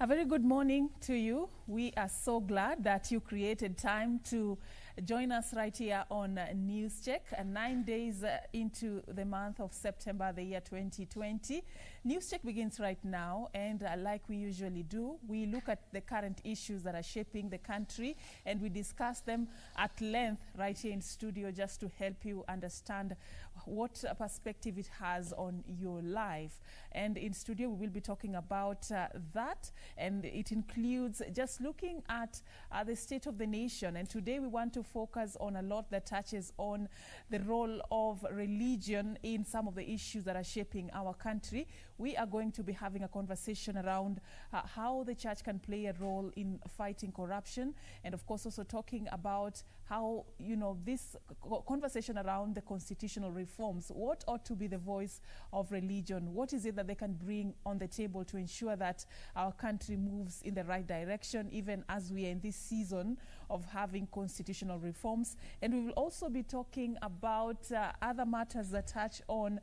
A very good morning to you. We are so glad that you created time to join us right here on NewsCheck, 9 days into the month of September, the year 2020. NewsCheck begins right now, and like we usually do, we look at the current issues that are shaping the country, and we discuss them at length right here in studio just to help you understand what perspective it has on your life. And in studio, we will be talking about that, and it includes just looking at the state of the nation. And today we want to focus on a lot that touches on the role of religion in some of the issues that are shaping our country. We are going to be having a conversation around how the church can play a role in fighting corruption, and of course also talking about how, you know, this conversation around the constitutional reforms. What ought to be the voice of religion? What is it that they can bring on the table to ensure that our country moves in the right direction, even as we are in this season of having constitutional reforms? And we will also be talking about other matters that touch on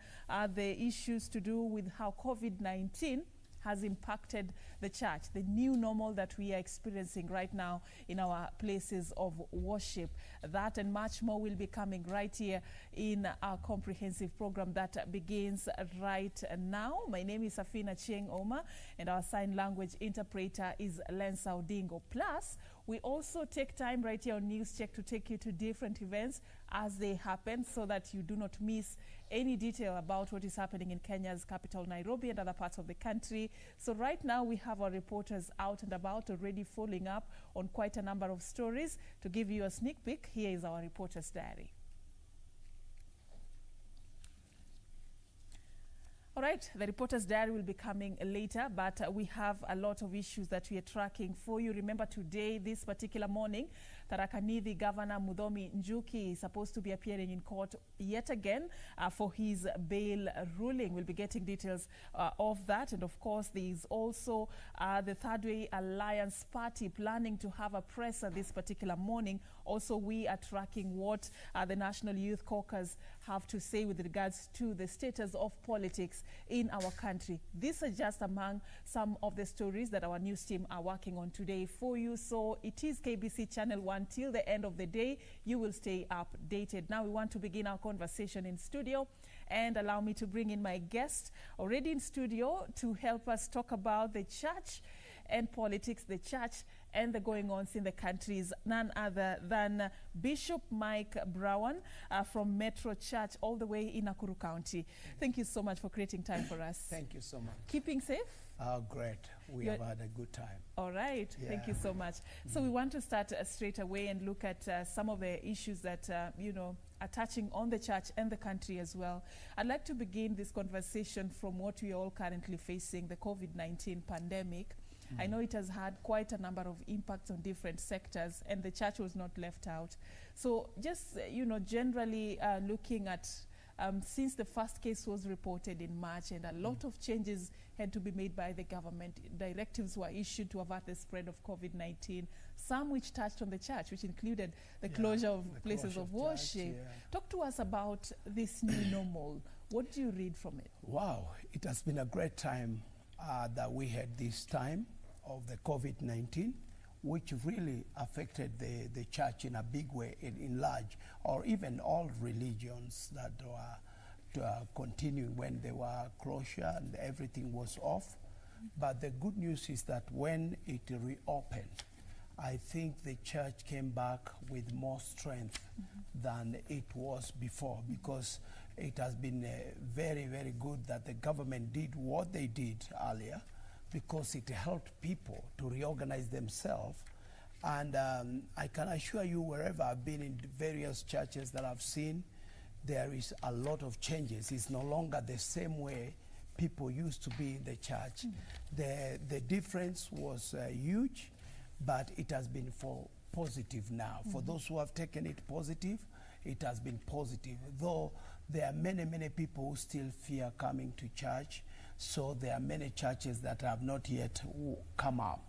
the issues to do with how COVID-19 has impacted the church, the new normal that we are experiencing right now in our places of worship. That and much more will be coming right here in our comprehensive program that begins right now. My name is Safina Chieng Oma, and our sign language interpreter is Lensa Odingo. Plus, we also take time right here on NewsCheck to take you to different events as they happen, so that you do not miss any detail about what is happening in Kenya's capital, Nairobi, and other parts of the country. So right now we have our reporters out and about, already following up on quite a number of stories. To give you a sneak peek, here is our reporter's diary. All right, the reporter's diary will be coming later, but we have a lot of issues that we are tracking for you. Remember today, this particular morning, Tharaka Nithi Governor Muthomi Njuki is supposed to be appearing in court yet again for his bail ruling. We'll be getting details of that. And of course, there is also the Third Way Alliance Party planning to have a presser this particular morning. Also, we are tracking what the National Youth Caucus have to say with regards to the status of politics in our country. These are just among some of the stories that our news team are working on today for you. So it is KBC Channel 1 till the end of the day. You will stay updated. Now we want to begin our conversation in studio, and allow me to bring in my guest already in studio to help us talk about the church and politics, the church and the going-ons in the country is none other than Bishop Mike Brawan from Metro Church, all the way in Nakuru County. Thank you so much for creating time for us. Thank you so much. Keeping safe? Great. We have had a good time. All right. Yeah. Thank you so much. So we want to start straight away and look at some of the issues that, you know, are touching on the church and the country as well. I'd like to begin this conversation from what we are all currently facing, the COVID-19 pandemic. I know it has had quite a number of impacts on different sectors, and the church was not left out. So just, you know, generally looking at since the first case was reported in March, and a lot of changes had to be made by the government. Directives were issued to avert the spread of COVID-19, some which touched on the church, which included the closure of places of worship. Talk to us about this new normal. What do you read from it? Wow, it has been a great time that we had this time of the COVID-19, which really affected the church in a big way, in large, or even all religions that were continuing when they were closure and everything was off. But the good news is that when it reopened, I think the church came back with more strength than it was before, because it has been very, very good that the government did what they did earlier, because it helped people to reorganize themselves. And I can assure you, wherever I've been in various churches that I've seen, there is a lot of changes. It's no longer the same way people used to be in the church. The difference was huge, but it has been for positive now. For those who have taken it positive, it has been positive. Though there are many, many people who still fear coming to church, so there are many churches that have not yet come up.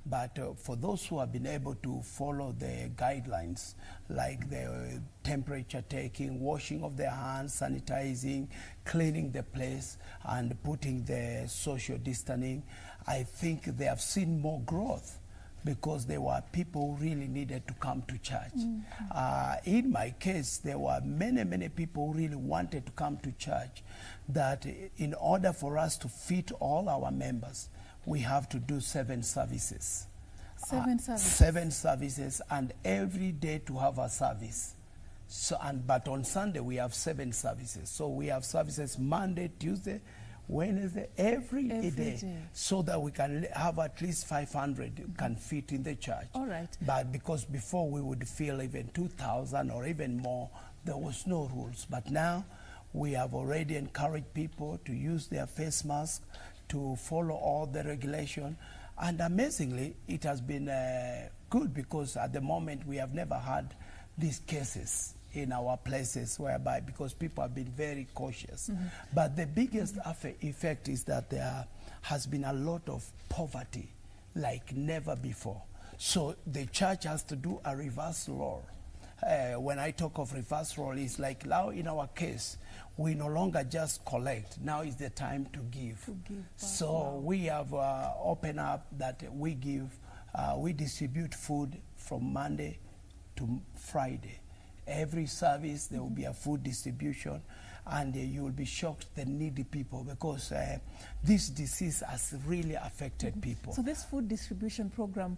But for those who have been able to follow the guidelines, like the temperature taking, washing of their hands, sanitizing, cleaning the place, and putting the social distancing, I think they have seen more growth, because there were people who really needed to come to church. In my case, there were many people who really wanted to come to church, that in order for us to fit all our members, we have to do 7 services. 7 services? 7 services, and every day to have a service. So, but on Sunday we have 7 services. So we have services Monday, Tuesday, Wednesday, every day, so that we can have at least 500 can fit in the church. All right. But because before we would fill even 2,000 or even more, there was no rules. But now we have already encouraged people to use their face mask, to follow all the regulation. And amazingly, it has been good, because at the moment we have never had these cases in our places, whereby, because people have been very cautious. But the biggest effect is that there has been a lot of poverty like never before. So the church has to do a reverse role. When I talk of reverse role, it's like now in our case, we no longer just collect. Now is the time to give. So we have opened up that we give, we distribute food from Monday to Friday. Every service there will be a food distribution, and you will be shocked, the needy people, because this disease has really affected people. So this food distribution program,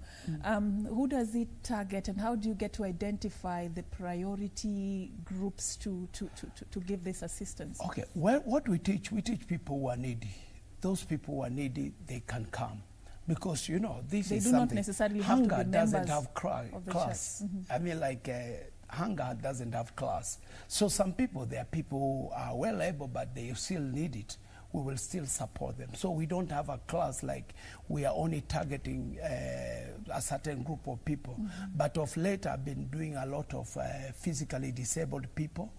who does it target, and how do you get to identify the priority groups to give this assistance? Okay, well, what we teach people who are needy. Those people who are needy, they can come. Because, you know, this is something. They do not necessarily have to be members doesn't have class. I mean, like, hunger doesn't have class. So some people, there are people who are well able, but they still need it. We will still support them. So we don't have a class like we are only targeting a certain group of people. But of late, I've been doing a lot of physically disabled people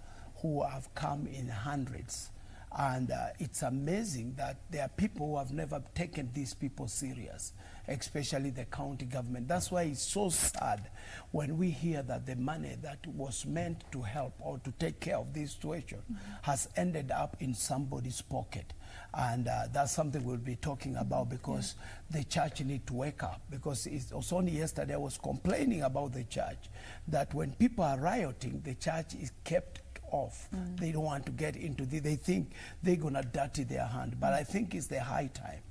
who have come in hundreds. And it's amazing that there are people who have never taken these people serious, especially the county government. That's why it's so sad when we hear that the money that was meant to help or to take care of this situation has ended up in somebody's pocket. And that's something we'll be talking about, because the church need to wake up. Because it was only yesterday I was complaining about the church, that when people are rioting, the church is kept off. They don't want to get into this. They think they're going to dirty their hand. But I think it's the high time,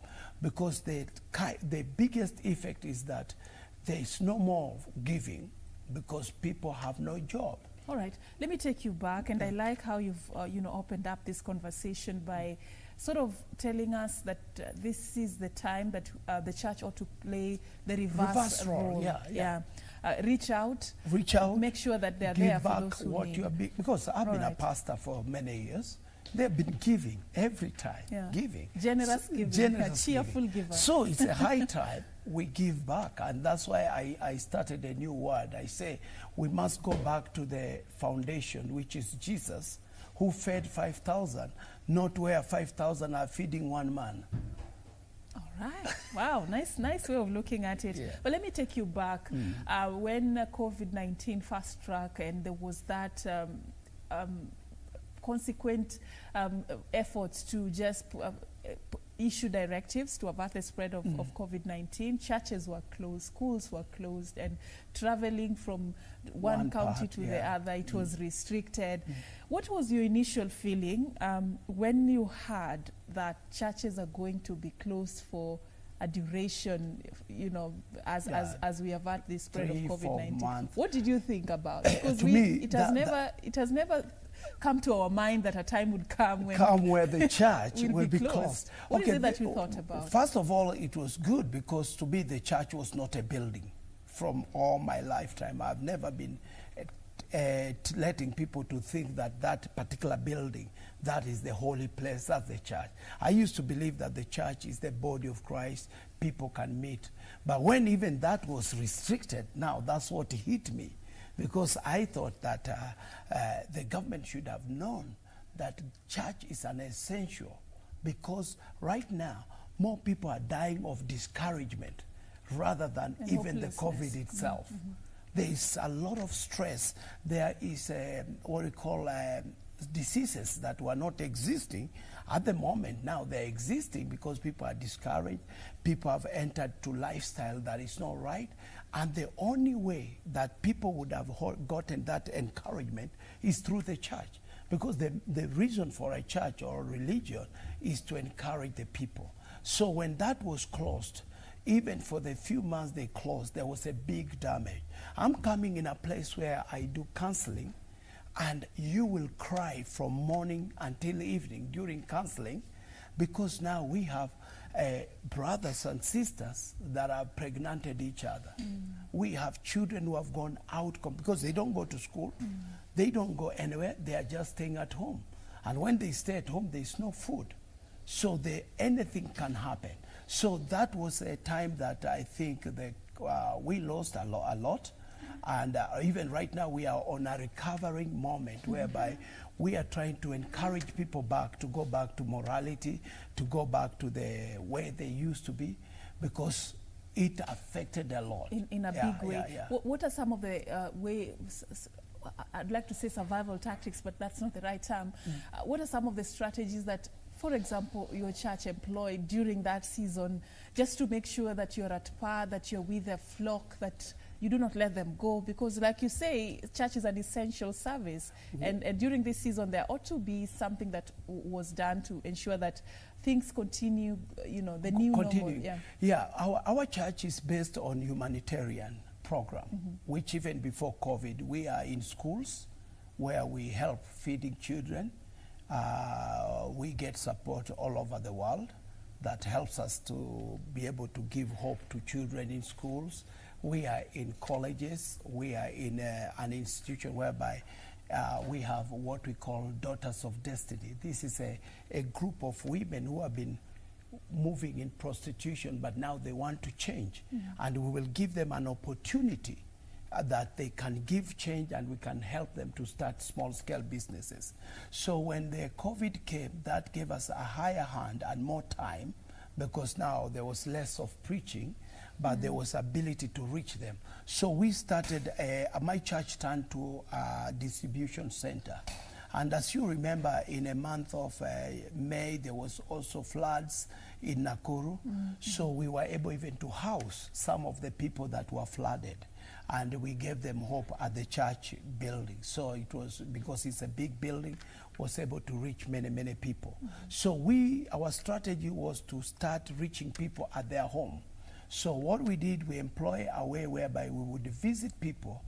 because the biggest effect is that there is no more giving, because people have no job. All right, let me take you back, and I like how you've opened up this conversation by sort of telling us that this is the time that the church ought to play the reverse role. Reach out, make sure that they're there for those who need. Because I've been a pastor for many years. They've been giving every time, giving. Generous giving, a cheerful giver. So it's a high time we give back, and that's why I started a new word. I say we must go back to the foundation, which is Jesus, who fed 5,000, not where 5,000 are feeding one man. All right. Wow, nice way of looking at it. But let me take you back. When COVID-19 first struck, and there was that consequent efforts to just issue directives to avert the spread of COVID-19. Churches were closed, schools were closed, and traveling from one county to the other, it was restricted. What was your initial feeling when you heard that churches are going to be closed for a duration, as we avert the spread of COVID-19? What did you think about it? Because it has never come to our mind that a time would come where the church will be closed. What is it that you thought about? First of all, it was good, because to me the church was not a building. From all my lifetime, I've never been letting people to think that that particular building, that is the holy place, that's the church. I used to believe that the church is the body of Christ, people can meet. But when even that was restricted, now that's what hit me. Because I thought that the government should have known that church is an essential, because right now more people are dying of discouragement rather than And even the COVID itself. There is a lot of stress. There is what we call diseases that were not existing at the moment. Now they're existing because people are discouraged. People have entered to lifestyle that is not right. And the only way that people would have gotten that encouragement is through the church. Because the reason for a church or a religion is to encourage the people. So when that was closed, even for the few months they closed, there was a big damage. I'm coming in a place where I do counseling, and you will cry from morning until evening during counseling, because now we have brothers and sisters that have pregnanted each other. We have children who have gone out because they don't go to school. They don't go anywhere. They are just staying at home. And when they stay at home, there's no food. So anything can happen. So that was a time that I think that we lost a lot. And even right now, we are on a recovering moment whereby we are trying to encourage people to go back to morality, to go back to the way they used to be, because it affected a lot. In a big way. What are some of the ways, I'd like to say survival tactics, but that's not the right term. What are some of the strategies that, for example, your church employed during that season, just to make sure that you're at par, that you're with the flock, that you do not let them go? Because like you say, church is an essential service. And during this season, there ought to be something that was done to ensure that things continue, the new normal. Our church is based on humanitarian program, which even before COVID, we are in schools where we help feeding children. We get support all over the world that helps us to be able to give hope to children in schools. We are in colleges. We are in an institution whereby we have what we call Daughters of Destiny. This is a group of women who have been moving in prostitution, but now they want to change. And we will give them an opportunity that they can give change, and we can help them to start small-scale businesses. So when the COVID came, that gave us a higher hand and more time, because now there was less of preaching, but there was ability to reach them. So we started, my church turned to a distribution center. And as you remember, in a month of May, there was also floods in Nakuru. So we were able even to house some of the people that were flooded. And we gave them hope at the church building. So it was, because it's a big building, was able to reach many, many people. So our strategy was to start reaching people at their home. So what we did, we employ a way whereby we would visit people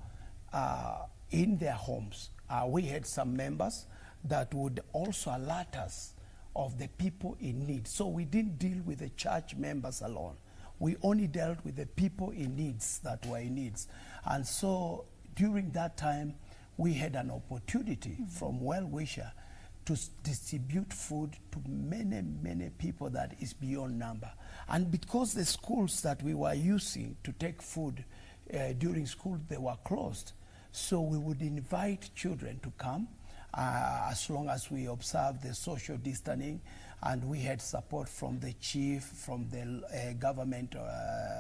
in their homes. We had some members that would also alert us of the people in need. So we didn't deal with the church members alone. We only dealt with the people in needs that were in needs. And so during that time, we had an opportunity from well-wisher to distribute food to many, many people that is beyond number. And because the schools that we were using to take food during school, they were closed. So we would invite children to come as long as we observe the social distancing, and we had support from the chief, from the government,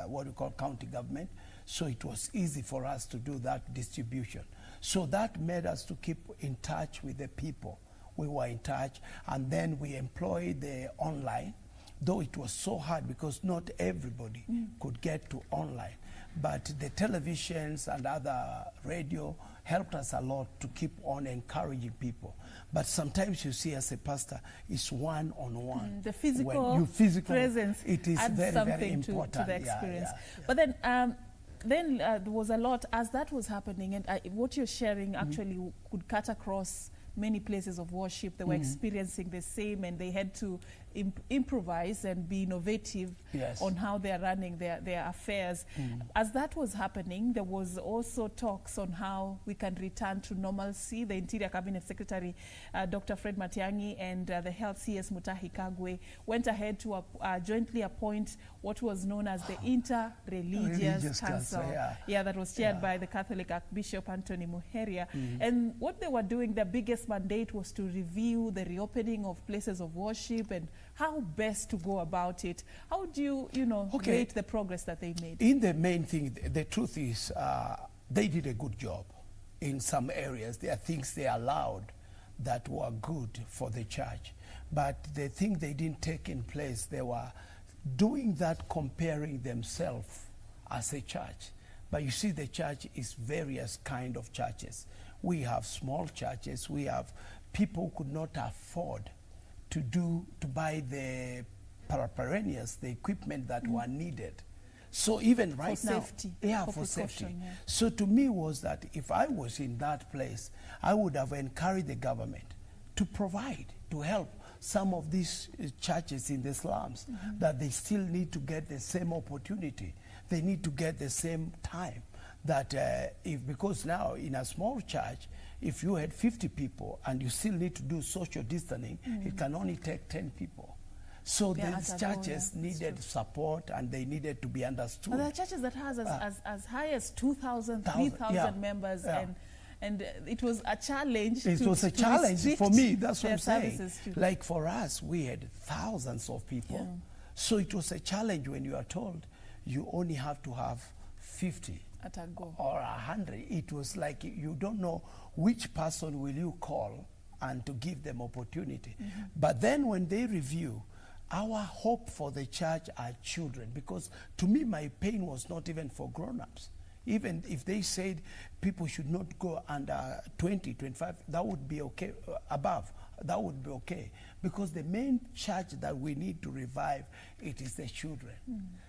what we call county government. So it was easy for us to do that distribution. So that made us to keep in touch with the people. We were in touch, and then we employed the online, though it was so hard because not everybody could get to online. But the televisions and other radio helped us a lot to keep on encouraging people. But sometimes you see, as a pastor, it's one-on-one. The physical presence, it is very, very important to the experience. But then there was a lot, as that was happening, and what you're sharing actually could cut across many places of worship. They were experiencing the same, and they had to improvise and be innovative on how they are running their affairs. As that was happening, there was also talks on how we can return to normalcy. The Interior Cabinet Secretary, Dr. Fred Matiang'i, and the Health CS Mutahi Kagwe went ahead to jointly appoint what was known as the Inter-Religious Council. That was chaired by the Catholic Archbishop Anthony Muheria. And what they were doing, their biggest mandate was to review the reopening of places of worship and how best to go about it. How do you, rate the progress that they made? In the main thing, the truth is they did a good job. In some areas, there are things they allowed that were good for the church. But the thing they didn't take in place, they were doing that comparing themselves as a church. But you see, the church is various kind of churches. We have small churches. We have people who could not afford to buy the perennials, the equipment that were needed. So even right now, safety, for safety. Yeah. So to me was that if I was in that place, I would have encouraged the government to provide, to help some of these churches in the slums, that they still need to get the same opportunity. They need to get the same time. That because now in a small church, if you had 50 people and you still need to do social distancing, it can only take 10 people. So these churches needed support and they needed to be understood. But there are churches that has as high as 2,000, 3,000 members, and it was a challenge. It was a challenge for me. That's what I'm saying. Like for us, we had thousands of people. Yeah. So it was a challenge when you are told you only have to have 50 at a go or 100. It was like you don't know which person will you call and to give them opportunity. But then when they review, our hope for the church are children, because to me my pain was not even for grown-ups. Even if they said people should not go under 20, 25, that would be okay, above, that would be okay. Because the main church that we need to revive, it is the children.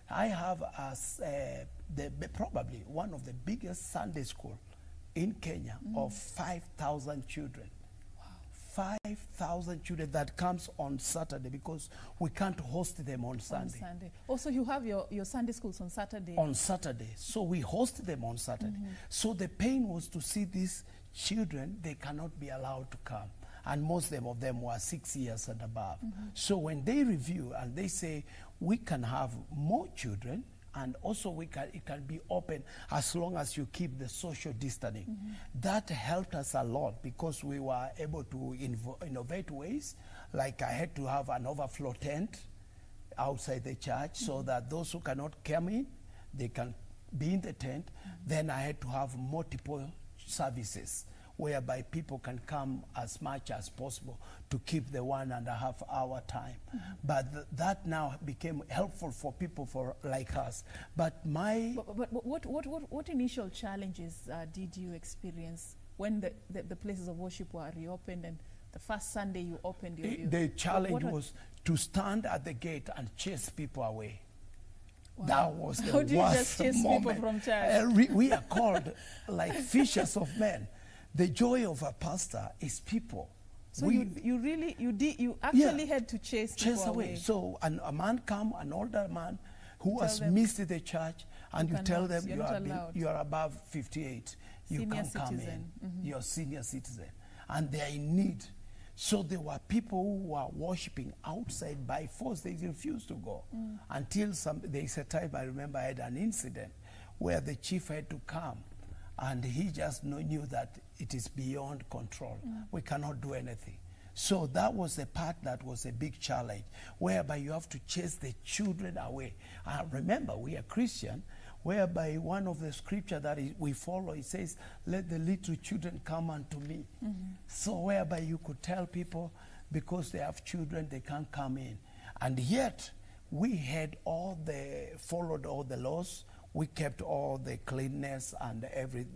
I have probably one of the biggest Sunday school in Kenya of 5,000 children. 5,000 children that comes on Saturday, because we can't host them on Sunday. Also, you have your Sunday schools on Saturday. On Saturday. So we host them on Saturday. So the pain was to see these children, they cannot be allowed to come. And most of them were 6 years and above. So when they review and they say, we can have more children, and also it can be open as long as you keep the social distancing. That helped us a lot, because we were able to innovate ways. Like I had to have an overflow tent outside the church so that those who cannot come in, they can be in the tent. Then I had to have multiple services whereby people can come as much as possible to keep the 1.5 hour time. But that now became helpful for people like us. But what initial challenges did you experience when the places of worship were reopened, and the first Sunday you opened your... The challenge was to stand at the gate and chase people away. Wow. That was the How do you worst just chase moment. people from church? We are called like fishers of men. The joy of a pastor is people. So you actually had to chase people away. So a man come, an older man who has missed the church, and you tell them you are above 58. You can't come in. You're a senior citizen. And they are in need. So there were people who were worshiping outside by force. They refused to go. Until there's a time I remember I had an incident where the chief had to come. And he just knew that it is beyond control. We cannot do anything. So that was the part that was a big challenge, whereby you have to chase the children away. Remember, we are Christian, whereby one of the scripture that we follow, it says, let the little children come unto me. So whereby you could tell people, because they have children, they can't come in. And yet, we had followed all the laws. We kept all the cleanness and every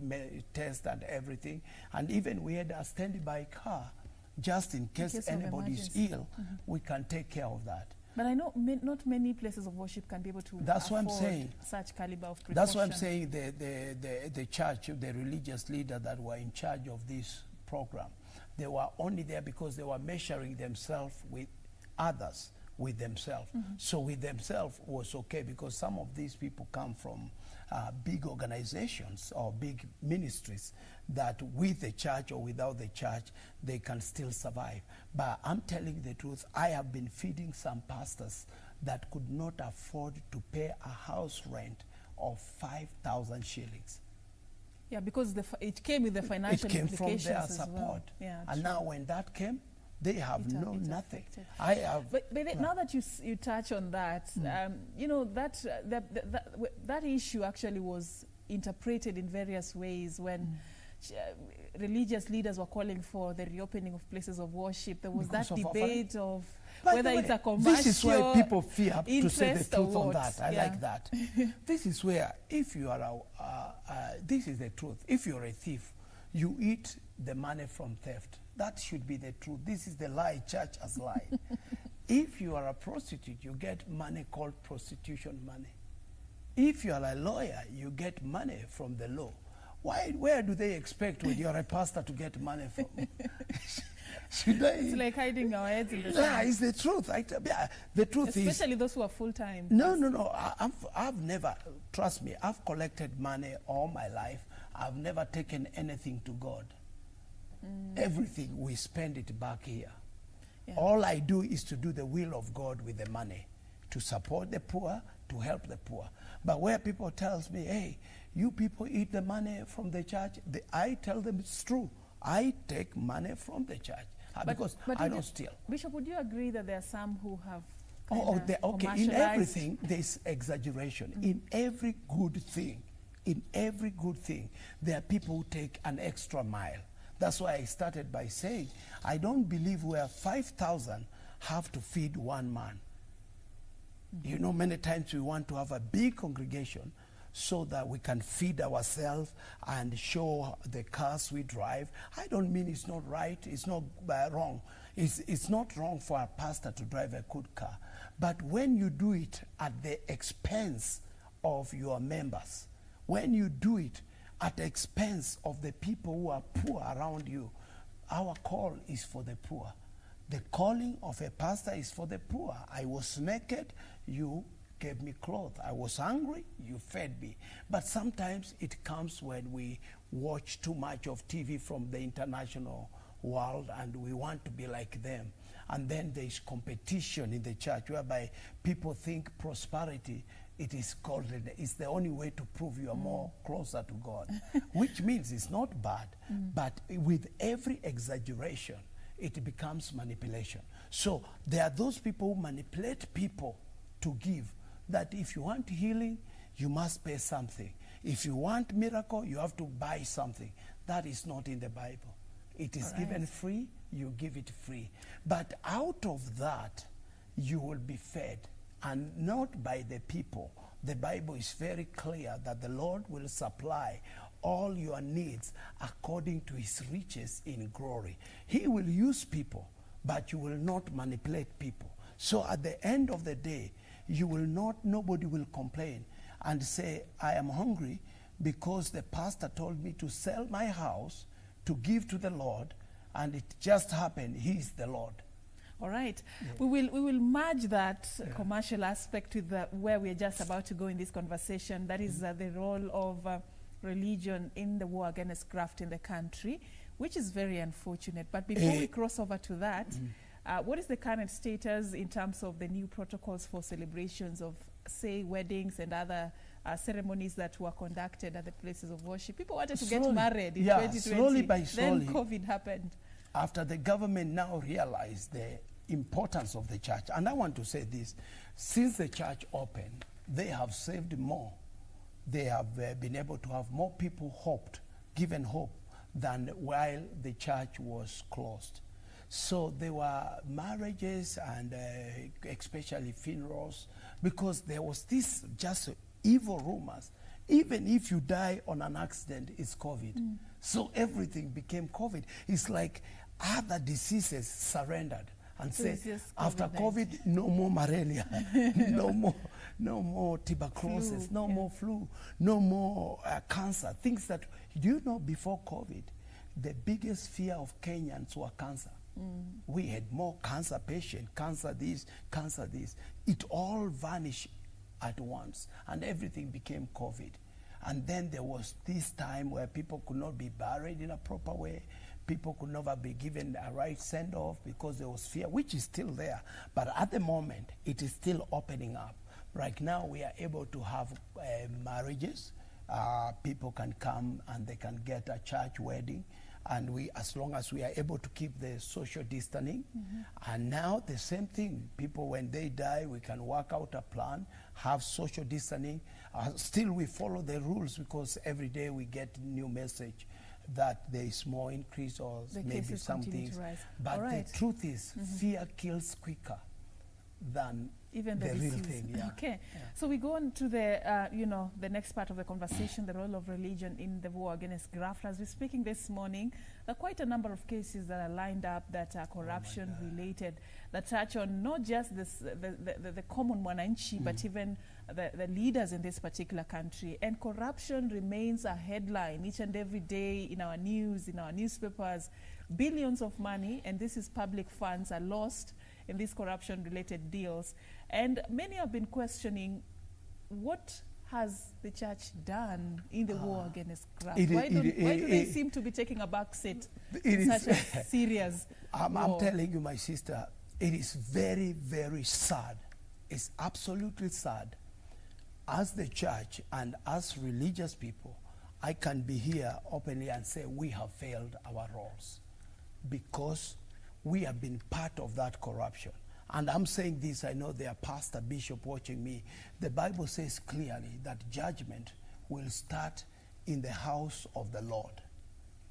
test and everything. And even we had a standby car, just in case anybody is ill, we can take care of that. But I know not many places of worship can be able to afford such caliber of precaution. That's what I'm saying. The church, the religious leader that were in charge of this program, they were only there because they were measuring themselves with others. With themselves. So with themselves was okay, because some of these people come from big organizations or big ministries that with the church or without the church, they can still survive. But I'm telling the truth, I have been feeding some pastors that could not afford to pay a house rent of 5,000 shillings. Yeah, because it came with the financial implications. It came from their support. Well. Yeah, and now when that came, They have It's nothing. affected. I have. But now that you touch on that, you know, that issue actually was interpreted in various ways when religious leaders were calling for the reopening of places of worship. There was Because that of debate of By whether the it's way, a commercial this is why people fear to say the interest truth or on what. that. I Yeah. like that. This is where, if you are this is the truth. If you're a thief, you eat the money from theft. That should be the truth. This is the lie church has lied. If you are a prostitute, you get money called prostitution money. If you are a lawyer, you get money from the law. Where do they expect when you're a pastor to get money from? Should I? It's like hiding our heads in the Yeah, sand. it's the truth. The truth is... Especially those who are full-time. No. I've never, trust me, I've collected money all my life. I've never taken anything to God. Everything, we spend it back here. Yeah. All I do is to do the will of God with the money, to support the poor, to help the poor. But where people tells me, hey, you people eat the money from the church, I tell them it's true. I take money from the church because I don't steal. Bishop, would you agree that there are some who have Okay. In commercialized- everything, there's exaggeration. In every good thing, there are people who take an extra mile. That's why I started by saying, I don't believe where 5,000 have to feed one man. You know, many times we want to have a big congregation so that we can feed ourselves and show the cars we drive. I don't mean it's not right, it's not wrong. It's not wrong for a pastor to drive a good car. But when you do it at the expense of your members, when you do it at the expense of the people who are poor around you, our call is for the poor. The calling of a pastor is for the poor. I was naked, you gave me clothes. I was hungry, you fed me. But sometimes it comes when we watch too much of TV from the international world and we want to be like them. And then there is competition in the church whereby people think prosperity, it is golden. It's the only way to prove you are more closer to God, which means it's not bad. But with every exaggeration, it becomes manipulation. So there are those people who manipulate people to give, that if you want healing, you must pay something. If you want miracle, you have to buy something. That is not in the Bible. It is given free, you give it free. But out of that, you will be fed, and not by the people. The Bible is very clear that the Lord will supply all your needs according to his riches in glory. He will use people, but you will not manipulate people. So at the end of the day, nobody will complain and say, I am hungry because the pastor told me to sell my house to give to the Lord, and it just happened, he is the Lord. All right. Yeah. We will merge that commercial aspect with where we are just about to go in this conversation. That is the role of religion in the war against graft in the country, which is very unfortunate. But before we cross over to that, what is the current status in terms of the new protocols for celebrations of, say, weddings and other ceremonies that were conducted at the places of worship? People wanted to get married in 2020. Slowly by slowly. Then COVID happened. After the government now realized the importance of the church, and I want to say this, since the church opened, they have saved more. They have been able to have more people given hope, than while the church was closed. So there were marriages and especially funerals, because there was this just evil rumors. Even if you die on an accident, it's COVID. So everything became COVID. It's like other diseases surrendered and said, after COVID, no more malaria, no more tuberculosis, no more flu, no more cancer. Things that, do you know, before COVID, the biggest fear of Kenyans were cancer. We had more cancer patients, cancer this. It all vanished at once, and everything became COVID. And then there was this time where people could not be buried in a proper way. People could never be given a right send-off because there was fear, which is still there. But at the moment, it is still opening up. Right now, we are able to have marriages. People can come and they can get a church wedding. and as long as we are able to keep the social distancing. And now the same thing, people when they die, we can work out a plan, have social distancing. Still we follow the rules, because every day we get new message that there is more increase or The maybe cases some continue things. to rise. But All right. the truth is, fear kills quicker than Even the real disease. thing. Yeah. Okay, so we go on to the the next part of the conversation, the role of religion in the war against graft. As we're speaking this morning, there are quite a number of cases that are lined up that are corruption related, that touch on not just this, the common mwananchi, but even the leaders in this particular country. And corruption remains a headline each and every day in our news, in our newspapers. Billions of money, and this is public funds, are lost in these corruption-related deals. And many have been questioning, what has the church done in the war against graft? Why do they seem to be taking a back seat in such a serious I'm telling you, my sister, it is very, very sad. It's absolutely sad. As the church and as religious people, I can be here openly and say we have failed our roles, because we have been part of that corruption. And I'm saying this, I know there are pastor, bishop watching me. The Bible says clearly that judgment will start in the house of the Lord.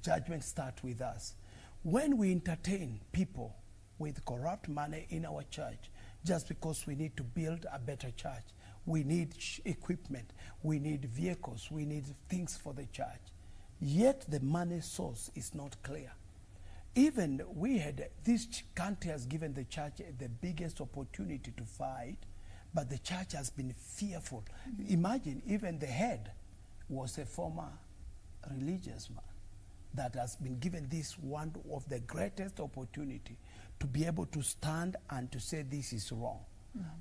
Judgment starts with us. When we entertain people with corrupt money in our church, just because we need to build a better church, we need equipment, we need vehicles, we need things for the church, yet the money source is not clear. Even this country has given the church the biggest opportunity to fight, but the church has been fearful. Imagine, even the head was a former religious man that has been given this one of the greatest opportunity to be able to stand and to say this is wrong.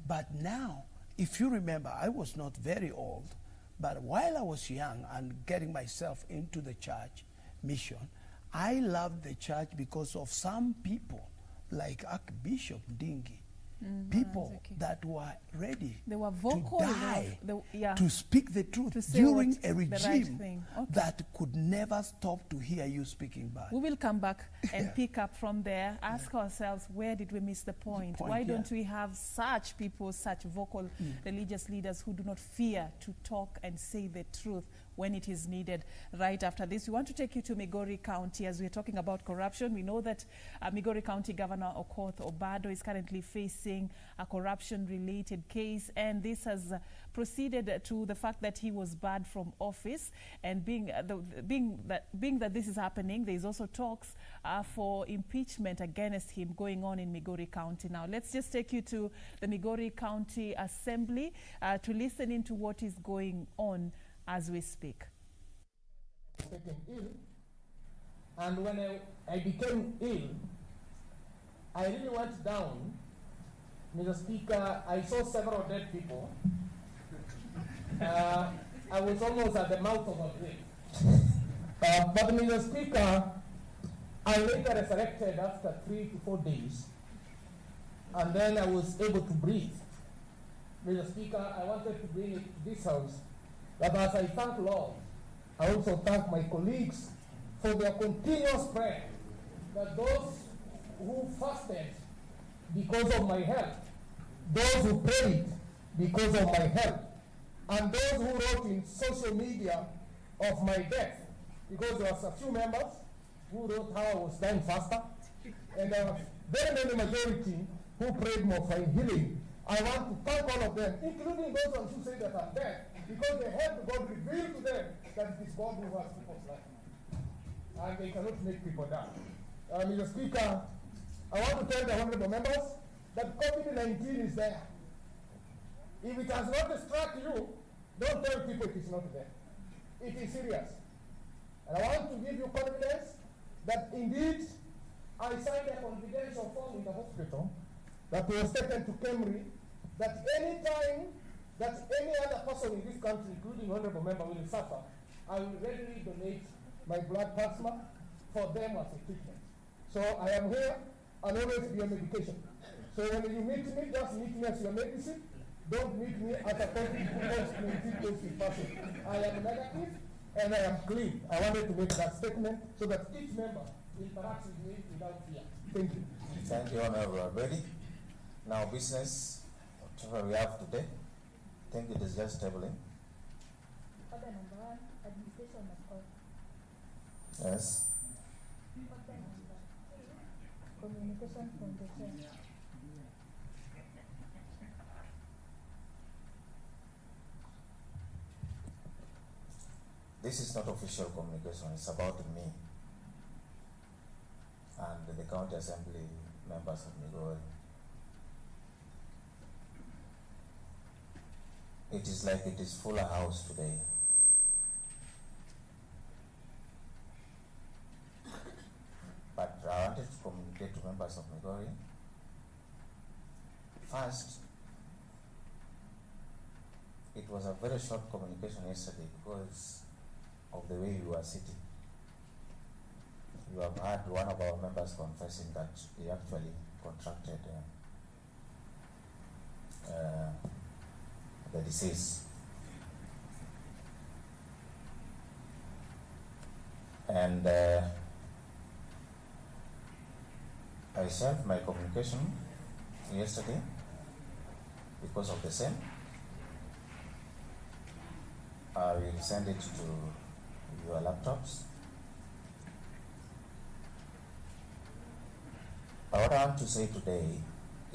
But now, if you remember, I was not very old, but while I was young and getting myself into the church mission, I loved the church because of some people like Archbishop Dingi, people that were ready They were vocal, to die, yeah, to speak the truth to say during what a the right regime thing. Okay. that could never stop to hear you speaking bad. We will come back and pick up from there, ask ourselves, where did we miss the point? Why don't we have such people, such vocal religious leaders who do not fear to talk and say the truth when it is needed? Right after this, we want to take you to Migori County as we're talking about corruption. We know that Migori County Governor Okoth Obado is currently facing a corruption-related case, and this has proceeded to the fact that he was barred from office. And being that this is happening, there is also talks for impeachment against him going on in Migori County. Now, let's just take you to the Migori County Assembly to listen into what is going on as we speak. Taken ill, and when I became ill, I really went down. Mr. Speaker, I saw several dead people. I was almost at the mouth of a grave. But Mr. Speaker, I later resurrected after 3 to 4 days, and then I was able to breathe. Mr. Speaker, I wanted to bring it to this house, but as I thank Lord, I also thank my colleagues for their continuous prayer, that those who fasted because of my health, those who prayed because of my health, and those who wrote in social media of my death, because there was a few members who wrote how I was dying faster, and there was very many majority who prayed more for healing. I want to thank all of them, including those ones who say that I'm dead, because they helped God reveal to them that it is God who has people's life. And they cannot make people die. Mr. Speaker, I want to tell the honorable members that COVID-19 is there. If it has not struck you, don't tell people it is not there. It is serious. And I want to give you confidence that indeed I signed a confidential form in the hospital that was taken to Kemri, that any time that any other person in this country, including honorable member, will suffer, I will readily donate my blood plasma for them as a treatment. So I am here and always be on medication. So when you meet me, just meet me as your medicine. Don't meet me as a COVID-19 person. I am negative, and I am clean. I wanted to make that statement so that each member interacts with me without fear. Thank you. Thank you, Honorable Abedi. Now, business, whatever we have today, I think it is just tabling. Order number 1, administration of court. Yes. Order number 2, communication from the chair. This is not official communication, it's about me and the county assembly members of Migori. It is like it is full house today. But I wanted to communicate to members of Migori. First, it was a very short communication yesterday because of the way you were sitting. You have had one of our members confessing that he actually contracted the disease. And I sent my communication yesterday because of the same. I will send it to your laptops. What I want to say today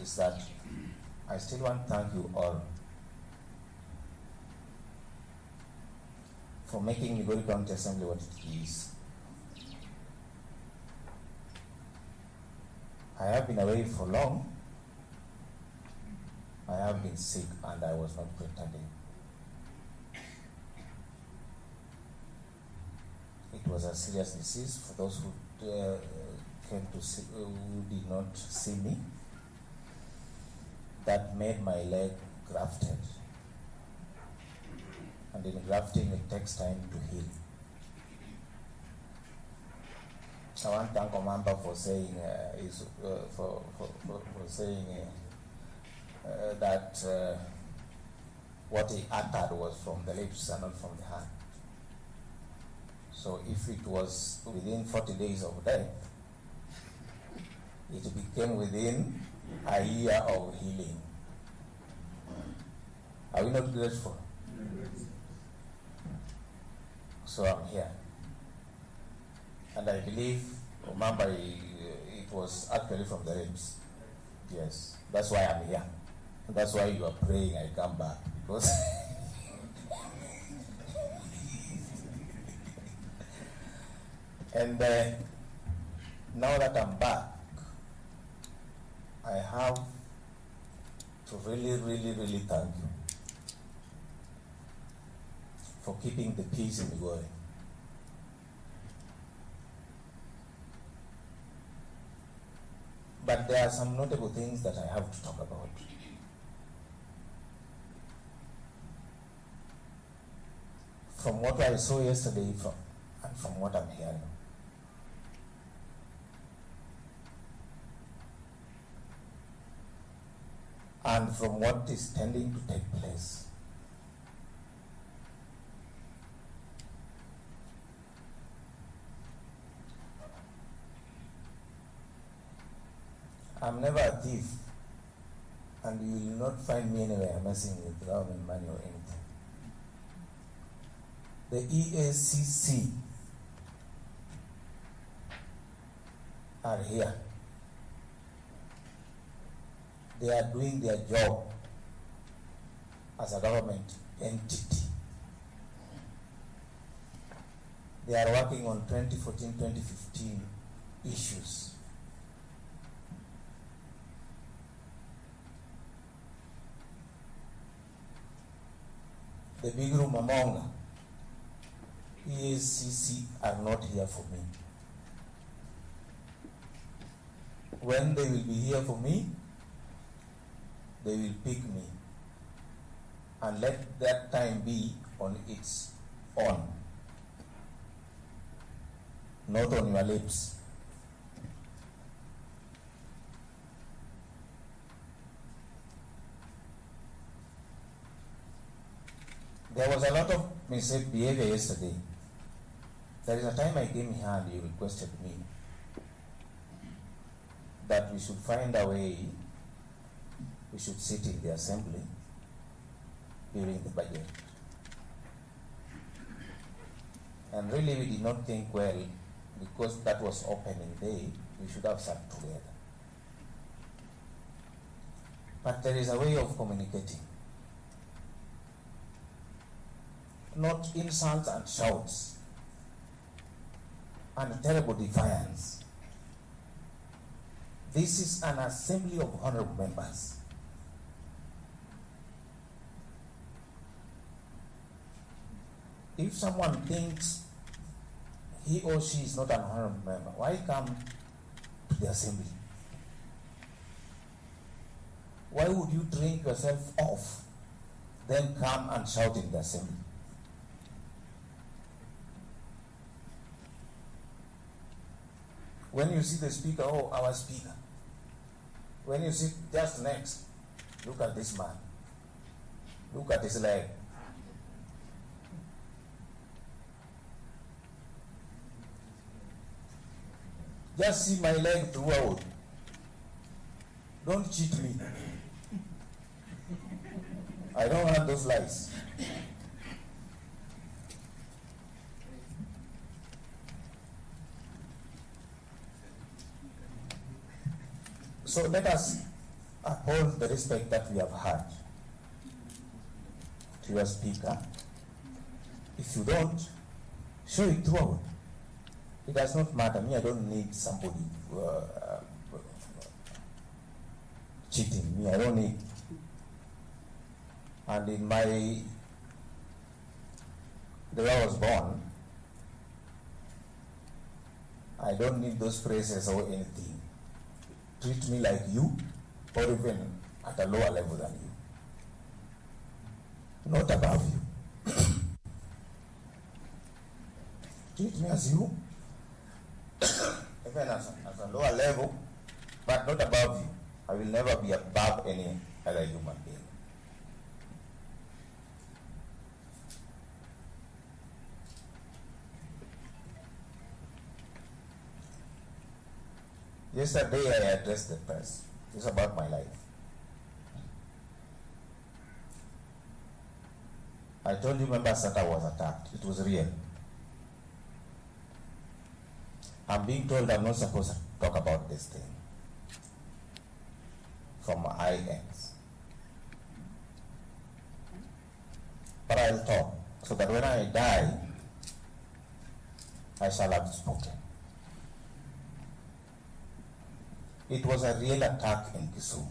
is that I still want to thank you all for making Migori County Assembly what it is. I have been away for long. I have been sick and I was not pretending. It was a serious disease. For those who came to see, who did not see me, that made my leg grafted. And in grafting, it takes time to heal. I want to thank Omamba for saying that what he uttered was from the lips and not from the heart. So if it was within 40 days of death, it became within a year of healing. Are we not grateful? So I'm here. And I believe, remember, it was actually from the lips. Yes, that's why I'm here. And that's why you are praying I come back. Because and now that I'm back, I have to really thank you for keeping the peace in Migori. But there are some notable things that I have to talk about. From what I saw yesterday and from what I'm hearing. And from what is tending to take place. I'm never a thief, and you will not find me anywhere messing with government money or anything. The EACC are here. They are doing their job as a government entity. They are working on 2014-2015 issues. The big room among EACC are not here for me. When they will be here for me, they will pick me and let that time be on its own, not on your lips. There was a lot of misbehavior yesterday There is a time I came here and you requested me that we should find a way, we should sit in the assembly during the budget. And really we did not think, well, because that was opening day, we should have sat together. But there is a way of communicating. Not insults and shouts and terrible defiance. This is an assembly of honorable members. If someone thinks he or she is not an honorable member, why come to the assembly? Why would you drink yourself off, then come and shout in the assembly? When you see the speaker, oh, our speaker. When you sit just next, look at this man. Look at his leg. Just see my leg throughout. Don't cheat me. I don't want those lies. So let us uphold the respect that we have had to your speaker. If you don't, show it throughout. It does not matter. Me, I don't need somebody cheating me. I don't need. And in the way I was born, I don't need those phrases or anything. Treat me like you, or even at a lower level than you. Not above you. Treat me as you, even as a lower level, but not above you. I will never be above any other human being. Yesterday I addressed the press. It's about my life. I told you members that I was attacked. It was real. I'm being told I'm not supposed to talk about this thing from my ends. But I'll talk so that when I die, I shall have spoken. It was a real attack in Kisumu.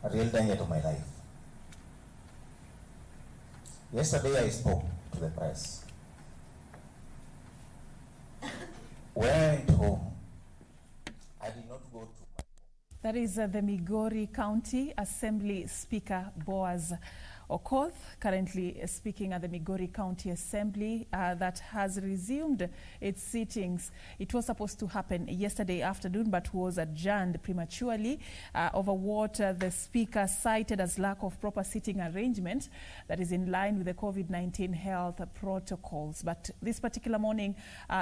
A real danger to my life. Yesterday I spoke to the press. When I went home, I did not go to my home. That is the Migori County Assembly Speaker Boaz Okoth, currently speaking at the Migori County Assembly that has resumed its sittings. It was supposed to happen yesterday afternoon but was adjourned prematurely over what the Speaker cited as lack of proper sitting arrangement that is in line with the COVID-19 health protocols. But this particular morning,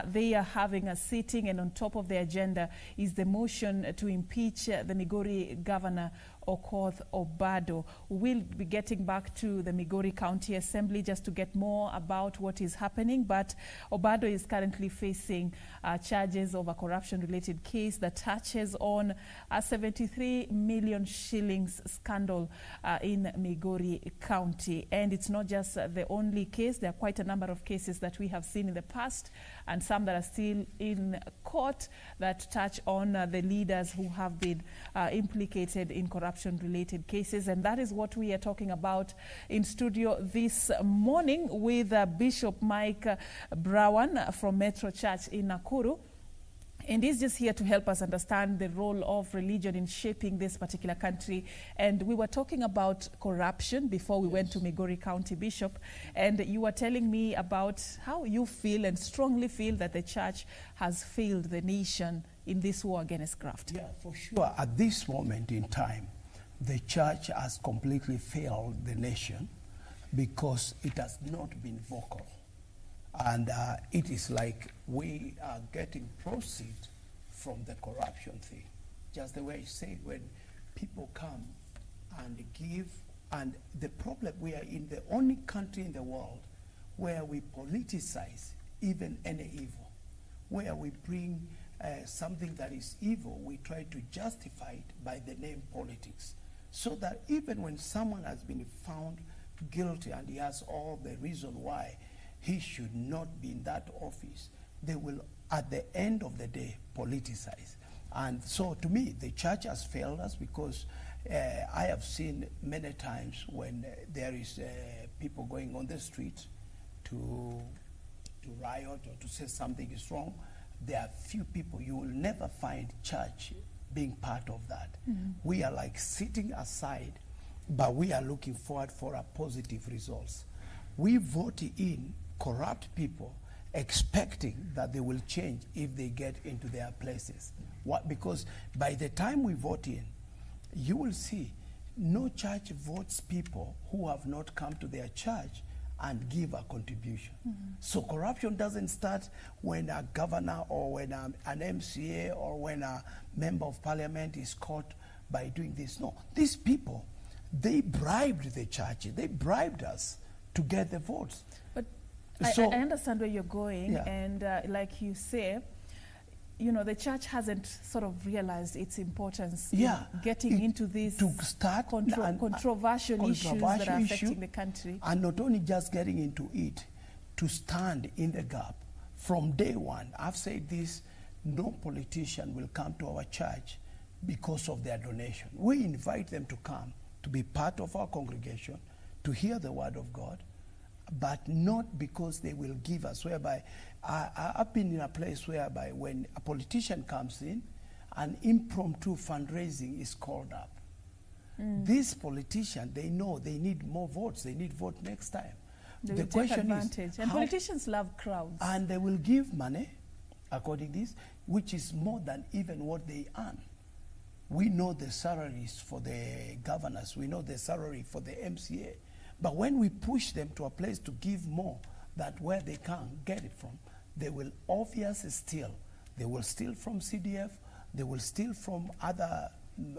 they are having a sitting, and on top of the agenda is the motion to impeach the Migori Governor Okoth Obado. We'll be getting back to the Migori County Assembly just to get more about what is happening, but Obado is currently facing charges of a corruption-related case that touches on a 73 million shillings scandal in Migori County. And it's not just the only case. There are quite a number of cases that we have seen in the past, and some that are still in court that touch on the leaders who have been implicated in corruption-related cases. And that is what we are talking about in studio this morning with Bishop Mike Brawan from Metro Church in Nakuru. And he's just here to help us understand the role of religion in shaping this particular country. And we were talking about corruption before we went to Migori County, Bishop. And you were telling me about how you feel and strongly feel that the church has failed the nation in this war against graft. Yeah, for sure. At this moment in time, the church has completely failed the nation because it has not been vocal. And it is like we are getting proceed from the corruption thing. Just the way I say, when people come and give, and the problem, we are in the only country in the world where we politicize even any evil, where we bring something that is evil, we try to justify it by the name politics. So that even when someone has been found guilty and he has all the reason why he should not be in that office, they will, at the end of the day, politicize. And so to me, the church has failed us because I have seen many times when there is people going on the street to riot or to say something is wrong, there are few people, you will never find church being part of that. Mm-hmm. We are like sitting aside, but we are looking forward for a positive results. We vote in corrupt people expecting that they will change if they get into their places. What? Because by the time we vote in, you will see no church votes people who have not come to their church and give a contribution. Mm-hmm. So corruption doesn't start when a governor or when an MCA or when a member of parliament is caught by doing this. No, these people, they bribed the church, they bribed us to get the votes. But so, I understand where you're going, yeah. And like you say, you know, the church hasn't sort of realized its importance in getting into these to start controversial issues that are affecting the country. And not only just getting into it, to stand in the gap. From day one, I've said this, no politician will come to our church because of their donation. We invite them to come, to be part of our congregation, to hear the word of God, but not because they will give us, whereby I've been in a place whereby when a politician comes in, an impromptu fundraising is called up. These politicians, they know they need more votes, they need vote next time. The question is, and politicians love crowds. And they will give money, according to this, which is more than even what they earn. We know the salaries for the governors, we know the salary for the MCA. But when we push them to a place to give more than where they can get it from, they will obviously steal. They will steal from CDF, they will steal from other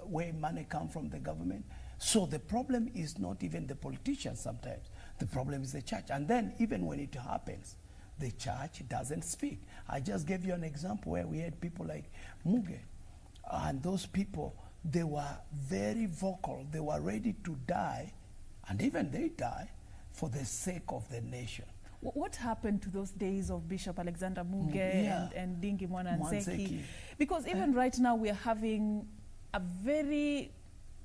way money come from the government. So the problem is not even the politicians sometimes. The problem is the church. And then even when it happens, the church doesn't speak. I just gave you an example where we had people like Muge. And those people, they were very vocal. They were ready to die, and even they die for the sake of the nation. What happened to those days of Bishop Alexander Muge and Dingi Mwananzeki? Because even right now we are having a very,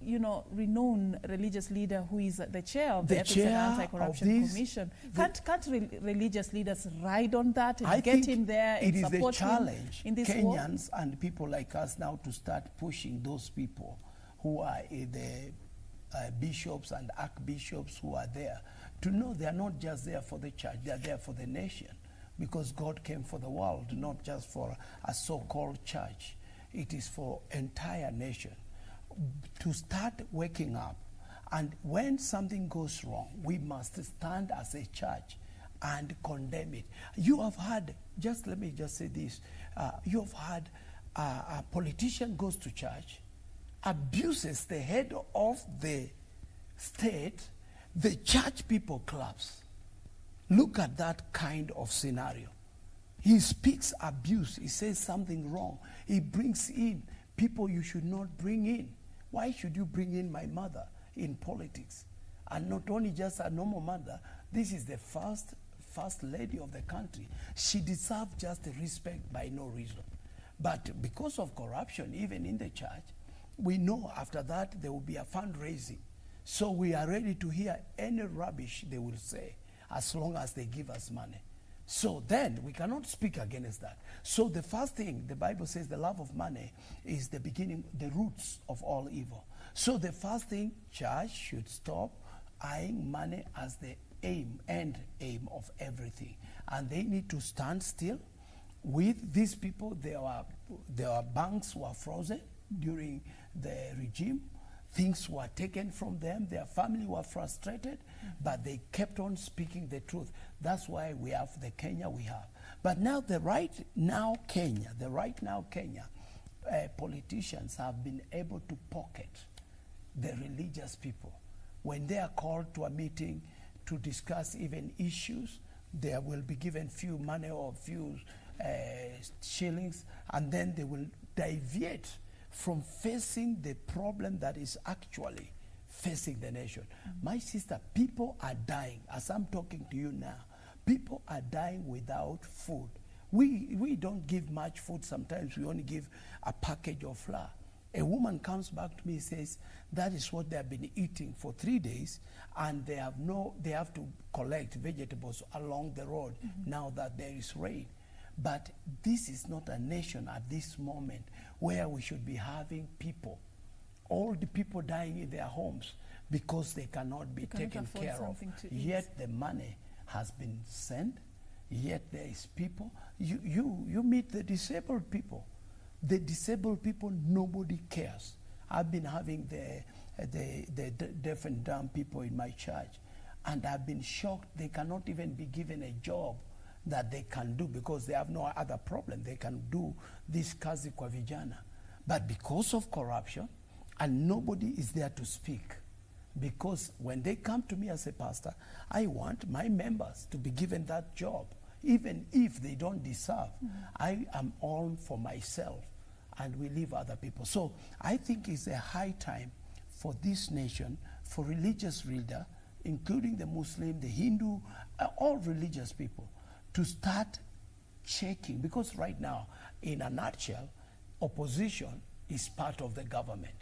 you know, renowned religious leader who is the chair of the Ethics and Anti-Corruption Commission. Can't religious leaders ride on that and get him there and support him in this war? Kenyans and people like us now to start pushing those people who are the bishops and archbishops who are there, to know they are not just there for the church, they are there for the nation, because God came for the world, not just for a so-called church. It is for entire nation. To start waking up, and when something goes wrong, we must stand as a church and condemn it. You have had, let me just say this, you have had a politician goes to church, abuses the head of the state, the church people claps. Look at that kind of scenario. He speaks abuse, he says something wrong, he brings in people you should not bring in. Why should you bring in my mother in politics? And not only just a normal mother, this is the first lady of the country. She deserves just respect by no reason. But because of corruption, even in the church, we know after that there will be a fundraising. So we are ready to hear any rubbish they will say, as long as they give us money. So then we cannot speak against that. So the first thing, the Bible says the love of money is the beginning, the roots of all evil. So the first thing, church should stop eyeing money as the end aim of everything. And they need to stand still. With these people, their banks were frozen during the regime. Things were taken from them. Their family were frustrated, but they kept on speaking the truth. That's why we have the Kenya we have. But now the right now Kenya, politicians have been able to pocket the religious people. When they are called to a meeting to discuss even issues, they will be given few money or few shillings, and then they will deviate from facing the problem that is actually facing the nation. My sister, people are dying. As I'm talking to you now, people are dying without food. We don't give much food. Sometimes we only give a package of flour. A woman comes back to me and says that is what they have been eating for 3 days, and they have to collect vegetables along the road now that there is rain. But this is not a nation at this moment where we should be having people, all the people dying in their homes because they cannot be taken care of. Yet the money has been sent, yet there is people. You meet the disabled people. The disabled people, nobody cares. I've been having the deaf and dumb people in my church, and I've been shocked. They cannot even be given a job that they can do because they have no other problem. They can do this kazi kwa vijana. But because of corruption, and nobody is there to speak. Because when they come to me as a pastor, I want my members to be given that job, even if they don't deserve. I am all for myself, and we leave other people. So I think it's a high time for this nation, for religious leaders, including the Muslim, the Hindu, all religious people, to start checking. Because right now, in a nutshell, opposition is part of the government.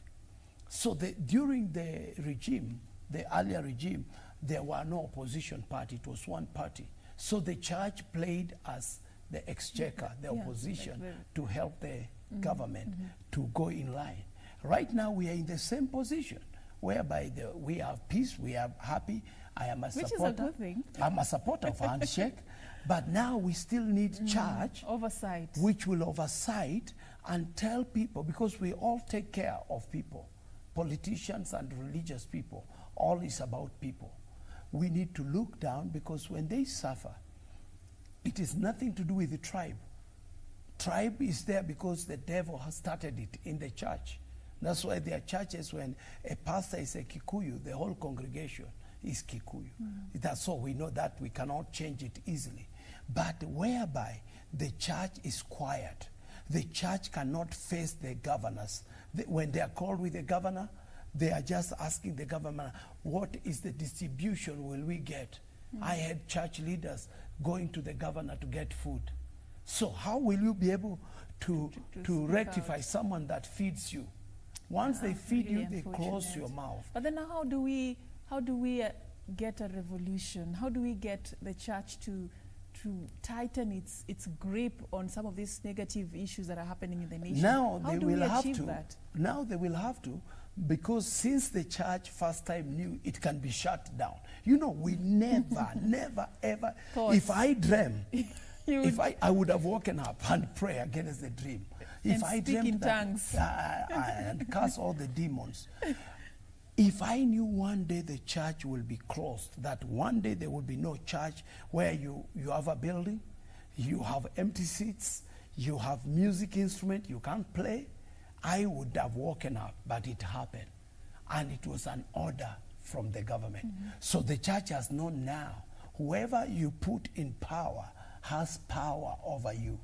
So during the regime, the earlier regime, there were no opposition party. It was one party. So the church played as the exchequer, the opposition, to help the government to go in line. Right now, we are in the same position, whereby we have peace, we are happy. I am a supporter. Which is a good thing. I'm a supporter of handshake. But now we still need church oversight, which will oversight and tell people, because we all take care of people, politicians and religious people. All is about people. We need to look down, because when they suffer, it is nothing to do with the tribe. Tribe is there because the devil has started it in the church. That's why there are churches when a pastor is a Kikuyu, the whole congregation is Kikuyu. That's all. We know that we cannot change it easily. But whereby the church is quiet, the church cannot face the governors. When they are called with the governor, they are just asking the governor, what is the distribution will we get? I had church leaders going to the governor to get food. So how will you be able to rectify someone that feeds you? Once they feed really you, they close your mouth. But then how do we get a revolution? How do we get the church to tighten its grip on some of these negative issues that are happening in the nation? Now they will have to. Now they will have to, because since the church first time knew it can be shut down. You know, we never, never, ever. If I dream, I would have woken up and pray against the dream. If I dreamt in tongues and cast all the demons. If I knew one day the church will be closed, that one day there will be no church where you have a building, you have empty seats, you have music instrument, you can't play, I would have woken up, but it happened. And it was an order from the government. So the church has known now, whoever you put in power has power over you,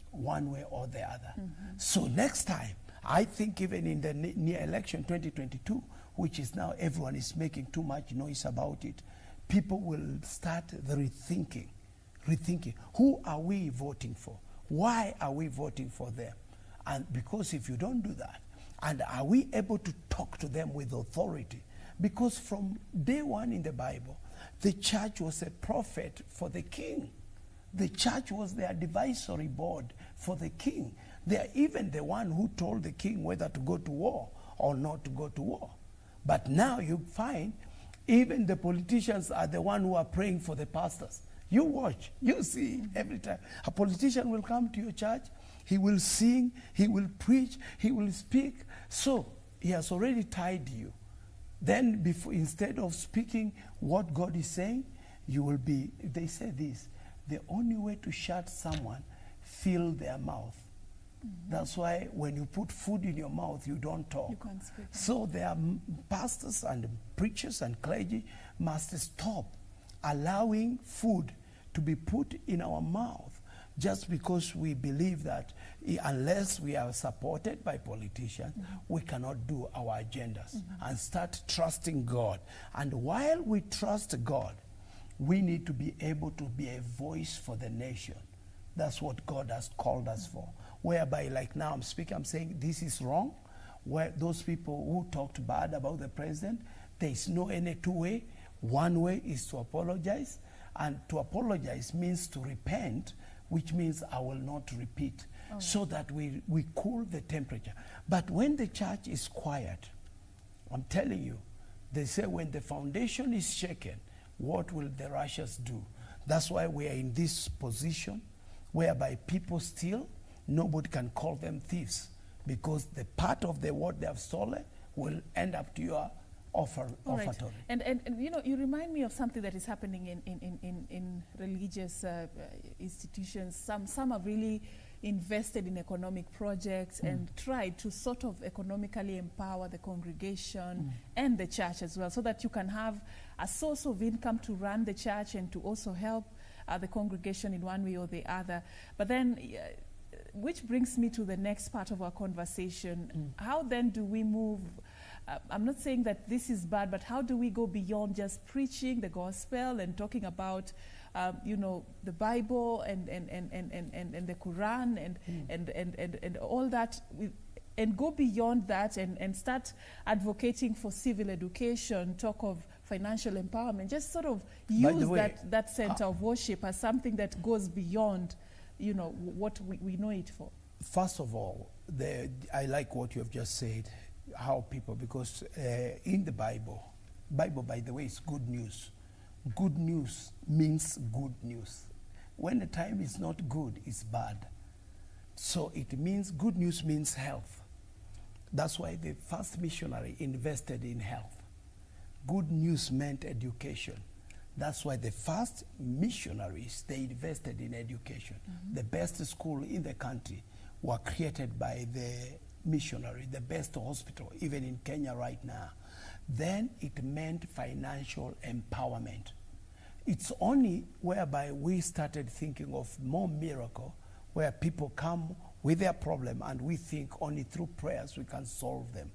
one way or the other. So next time, I think even in the near election 2022, which is now everyone is making too much noise about it, people will start the rethinking. Who are we voting for? Why are we voting for them? And because if you don't do that, and are we able to talk to them with authority? Because from day one in the Bible, the church was a prophet for the king. The church was the advisory board for the king. They are even the one who told the king whether to go to war or not to go to war. But now you find even the politicians are the one who are praying for the pastors. You watch, you see every time. A politician will come to your church, he will sing, he will preach, he will speak. So He has already tied you. Then instead of speaking what God is saying, you will be, they say this, the only way to shut someone, fill their mouth. That's why when you put food in your mouth, you don't talk. You can't speak. So there are pastors and preachers and clergy must stop allowing food to be put in our mouth just because we believe that unless we are supported by politicians, we cannot do our agendas, and start trusting God. And while we trust God, we need to be able to be a voice for the nation. That's what God has called us for. Whereby, like now I'm speaking, I'm saying this is wrong. Where those people who talked bad about the president, there is no any two way. One way is to apologize. And to apologize means to repent, which means I will not repeat. So that we cool the temperature. But when the church is quiet, I'm telling you, they say when the foundation is shaken, what will the Russians do? That's why we are in this position whereby people steal, nobody can call them thieves because the part of the what they have stolen will end up to your offertory. Right. And you know, you remind me of something that is happening in religious institutions. Some are really invested in economic projects and tried to sort of economically empower the congregation and the church as well, so that you can have a source of income to run the church and to also help the congregation in one way or the other. But then, which brings me to the next part of our conversation. How then do we move? I'm not saying that this is bad, but how do we go beyond just preaching the gospel and talking about you know, the Bible and the Quran and all that, and go beyond that and start advocating for civil education, talk of financial empowerment, just sort of use that center of worship as something that goes beyond, you know, what we know it for. First of all, I like what you have just said, how people, because in the Bible, by the way, is good news. Good news means good news. When the time is not good, it's bad. So it means good news means health. That's why the first missionary invested in health. Good news meant education. That's why the first missionaries, they invested in education. The best school in the country were created by the missionary, the best hospital, even in Kenya right now. Then it meant financial empowerment. It's only whereby we started thinking of more miracle, where people come with their problem and we think only through prayers we can solve them.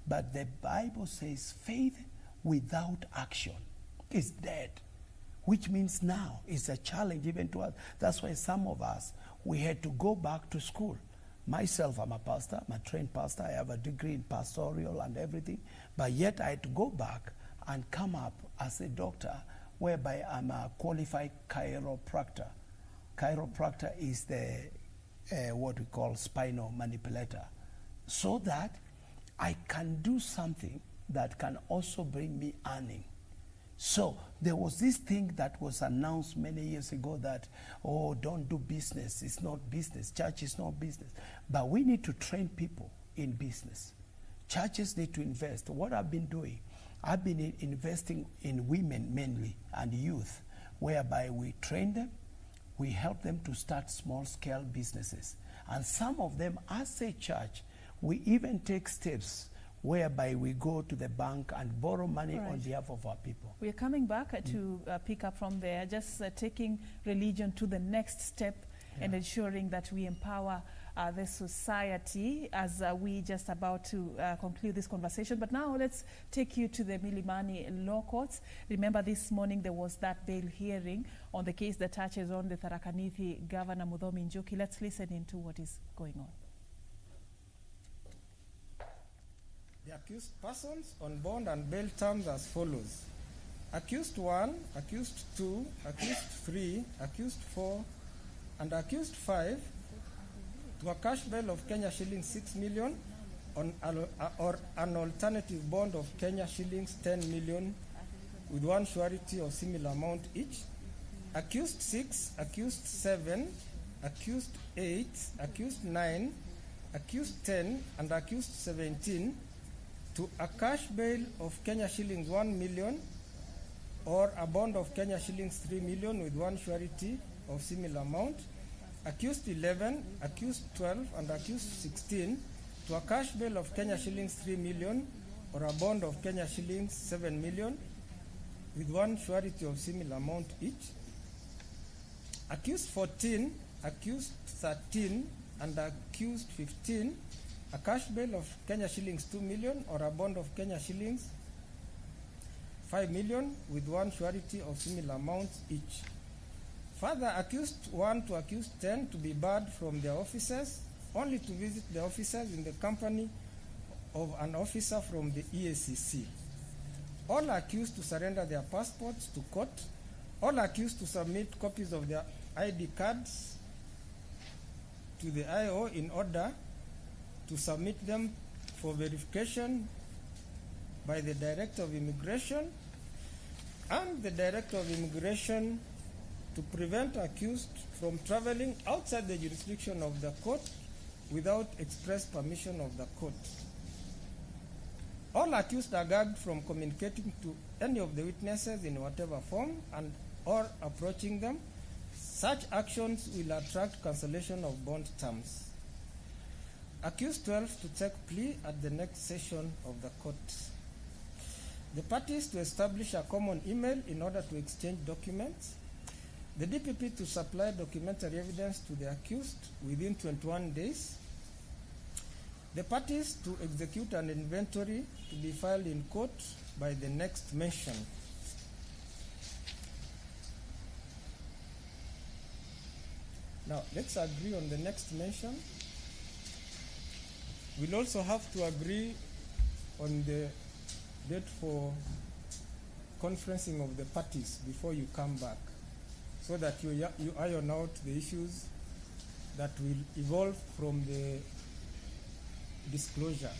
But the Bible says faith without action is dead, which means now it's a challenge even to us. That's why some of us, we had to go back to school. Myself, I'm a pastor, I'm a trained pastor, I have a degree in pastoral and everything, but yet I had to go back and come up as a doctor, whereby I'm a qualified chiropractor. Chiropractor is the, what we call spinal manipulator, so that I can do something that can also bring me earning. So there was this thing that was announced many years ago that, oh, don't do business. It's not business. Church is not business. But we need to train people in business. Churches need to invest. What I've been doing, I've been investing in women mainly and youth, whereby we train them, we help them to start small-scale businesses. And some of them, as a church, we even take steps whereby we go to the bank and borrow money on behalf of our people. We are coming back to pick up from there, just taking religion to the next step and ensuring that we empower the society as we just about to conclude this conversation. But now let's take you to the Milimani law courts. Remember, this morning there was that bail hearing on the case that touches on the Tharaka Nithi Governor Muthomi Njuki. Let's listen into what is going on. The accused persons on bond and bail terms as follows. Accused 1, accused 2, accused 3, accused 4, and accused 5 to a cash bail of Kenya shillings 6 million on or an alternative bond of Kenya shillings 10 million with one surety of similar amount each. Accused 6, accused 7, accused 8, accused 9, accused 10, and accused 17 to a cash bail of Kenya shillings 1 million or a bond of Kenya shillings 3 million with one surety of similar amount, accused 11, accused 12, and accused 16 to a cash bail of Kenya shillings 3 million or a bond of Kenya shillings 7 million with one surety of similar amount each. Accused 14, accused 13, and accused 15, a cash bail of Kenya shillings 2 million or a bond of Kenya shillings 5 million with one surety of similar amounts each. Further, accused 1 to accused 10 to be barred from their offices, only to visit the offices in the company of an officer from the EACC. All accused to surrender their passports to court. All accused to submit copies of their ID cards to the IO in order to submit them for verification by the Director of Immigration, and the Director of Immigration to prevent accused from traveling outside the jurisdiction of the court without express permission of the court. All accused are gagged from communicating to any of the witnesses in whatever form and or approaching them. Such actions will attract cancellation of bond terms. Accused 12 to take plea at the next session of the court. The parties to establish a common email in order to exchange documents. The DPP to supply documentary evidence to the accused within 21 days. The parties to execute an inventory to be filed in court by the next mention. Now, let's agree on the next mention. We'll also have to agree on the date for conferencing of the parties before you come back, so that you iron out the issues that will evolve from the disclosure.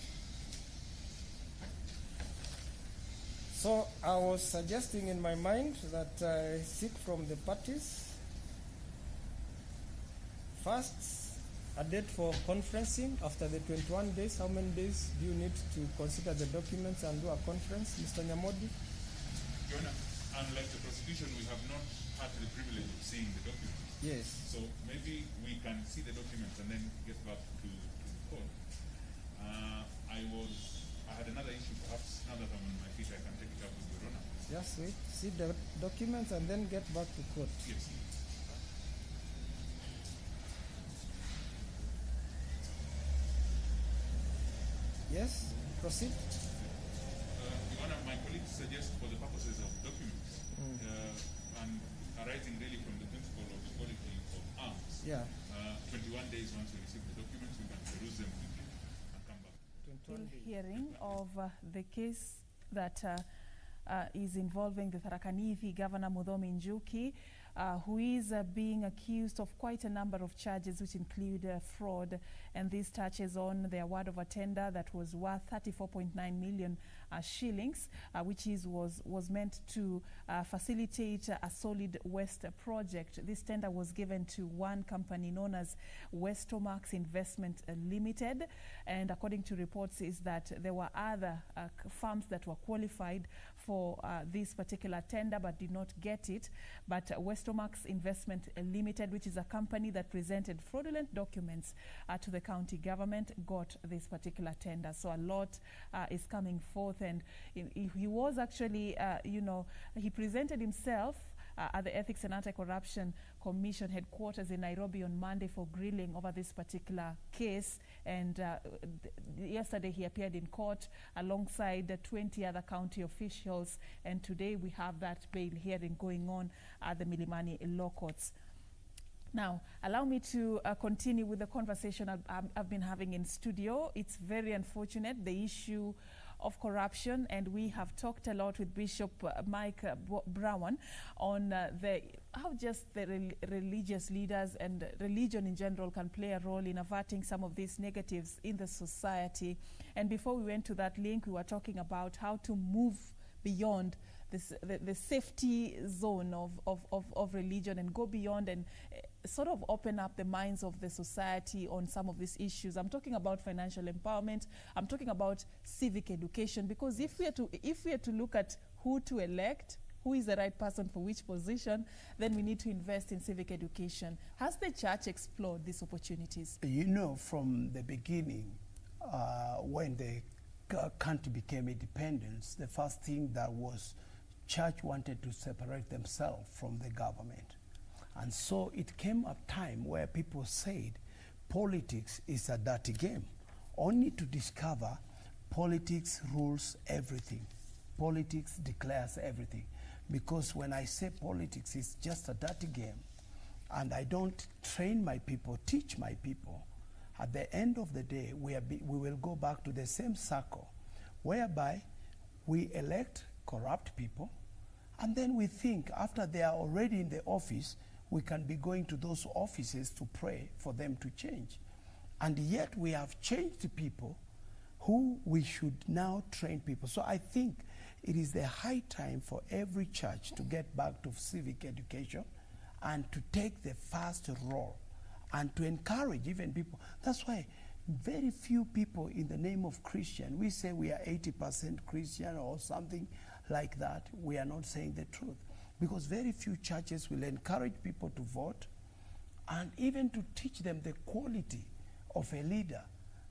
So I was suggesting in my mind that I seek from the parties first a date for conferencing after the 21 days. How many days do you need to consider the documents and do a conference, Mr. Nyamodi? Your Honor, unlike the prosecution, we have not had the privilege of seeing the documents. Yes. So maybe we can see the documents and then get back to the court. I had another issue. Perhaps now that I'm on my feet, I can take it up with Your Honor. Just wait, see the documents and then get back to court. Yes. Yes, proceed. Your Honor, my colleagues suggest for the purposes of documents and arising really from the principle of equality of arms, 21 days once we receive the documents, we can peruse them quickly and come back. Hearing of the case that is involving the Tharaka Nithi Governor Muthomi Njuki, who is being accused of quite a number of charges, which include fraud, and this touches on the award of a tender that was worth 34.9 million shillings, which was meant to facilitate a solid waste project. This tender was given to one company known as Westomax Investment Limited, and according to reports is that there were other firms that were qualified for this particular tender but did not get it. But Westomax Investment Limited, which is a company that presented fraudulent documents to the county government, got this particular tender. So a lot is coming forth, and he was actually, he presented himself at the Ethics and Anti-Corruption Commission headquarters in Nairobi on Monday for grilling over this particular case. And yesterday he appeared in court alongside 20 other county officials. And today we have that bail hearing going on at the Milimani Law Courts. Now, allow me to continue with the conversation I've been having in studio. It's very unfortunate, the issue of corruption, and we have talked a lot with Bishop Mike Brawan on how just the religious leaders and religion in general can play a role in averting some of these negatives in the society. And before we went to that link, we were talking about how to move beyond the safety zone of religion and go beyond and sort of open up the minds of the society on some of these issues. I'm talking about financial empowerment. I'm talking about civic education, because if we are to look at who to elect, who is the right person for which position, then we need to invest in civic education. Has the church explored these opportunities? You know, from the beginning, when the country became independent, the first thing that was, church wanted to separate themselves from the government. And so it came a time where people said politics is a dirty game, only to discover politics rules everything. Politics declares everything. Because when I say politics is just a dirty game, and I don't train my people, teach my people, at the end of the day, we will go back to the same circle, whereby we elect corrupt people, and then we think after they are already in the office, we can be going to those offices to pray for them to change. And yet we have changed people who we should now train people. So I think it is the high time for every church to get back to civic education and to take the first role and to encourage even people. That's why very few people in the name of Christian, we say we are 80% Christian or something like that. We are not saying the truth. Because very few churches will encourage people to vote and even to teach them the quality of a leader.